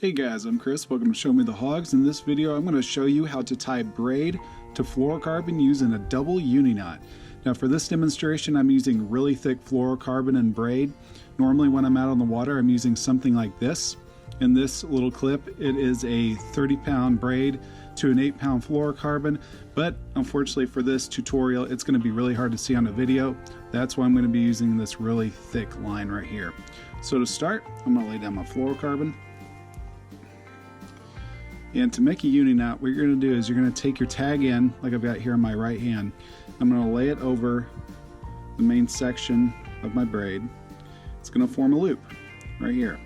Hey guys, I'm Chris. Welcome to Show Me the Hogs. In this video, I'm going to show you how to tie braid to fluorocarbon using a double uni knot. Now for this demonstration, I'm using really thick fluorocarbon and braid. Normally when I'm out on the water, I'm using something like this. In this little clip, it is a 30-pound braid to an 8-pound fluorocarbon, but unfortunately for this tutorial, it's going to be really hard to see on a video. That's why I'm going to be using this really thick line right here. So to start, I'm going to lay down my fluorocarbon. And to make a uni knot, what you're going to do is you're going to take your tag in, like I've got here in my right hand. I'm going to lay it over the main section of my braid. It's going to form a loop right here.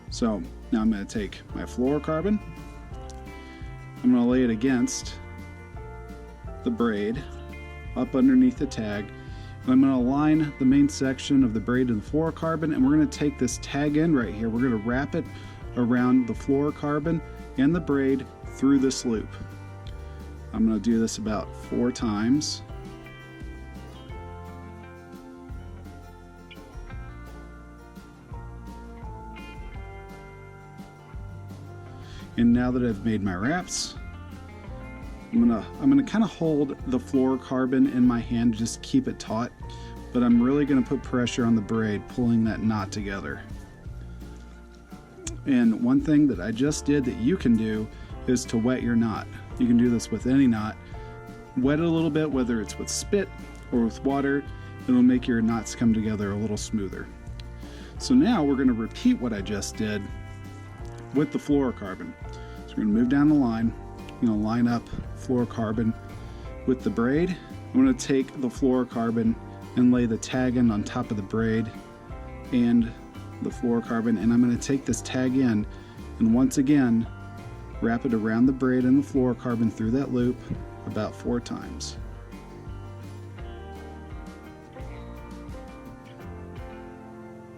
So now I'm going to take my fluorocarbon. I'm going to lay it against the braid up underneath the tag. And I'm going to align the main section of the braid to the fluorocarbon, and we're going to take this tag end right here. We're going to wrap it around the fluorocarbon and the braid through this loop. I'm going to do this about 4 times. And now that I've made my wraps, I'm gonna kind of hold the fluorocarbon in my hand to just keep it taut, but I'm really going to put pressure on the braid, pulling that knot together. And one thing that I just did that you can do is to wet your knot. You can do this with any knot. Wet it a little bit, whether it's with spit or with water. It'll make your knots come together a little smoother. So now we're going to repeat what I just did with the fluorocarbon. So we're going to move down the line. You're going to line up fluorocarbon with the braid. I'm going to take the fluorocarbon and lay the tag end on top of the braid and the fluorocarbon, and I'm going to take this tag in and once again wrap it around the braid and the fluorocarbon through that loop about 4 times.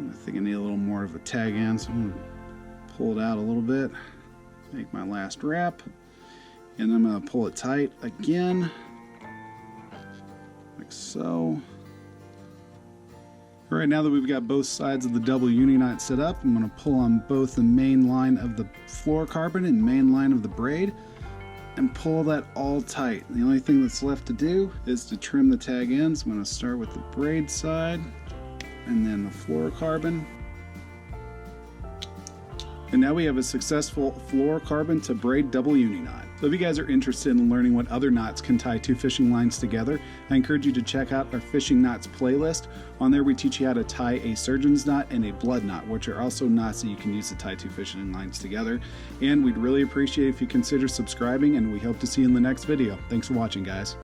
I think I need a little more of a tag end, so I'm going to pull it out a little bit, make my last wrap, and I'm going to pull it tight again, like so. All right, now that we've got both sides of the double uni knot set up, I'm going to pull on both the main line of the fluorocarbon and main line of the braid and pull that all tight. The only thing that's left to do is to trim the tag ends. I'm going to start with the braid side and then the fluorocarbon. And now we have a successful fluorocarbon to braid double uni knot. So if you guys are interested in learning what other knots can tie 2 fishing lines together, I encourage you to check out our fishing knots playlist. On there we teach you how to tie a surgeon's knot and a blood knot, which are also knots that you can use to tie 2 fishing lines together. And we'd really appreciate if you consider subscribing, and we hope to see you in the next video. Thanks for watching, guys.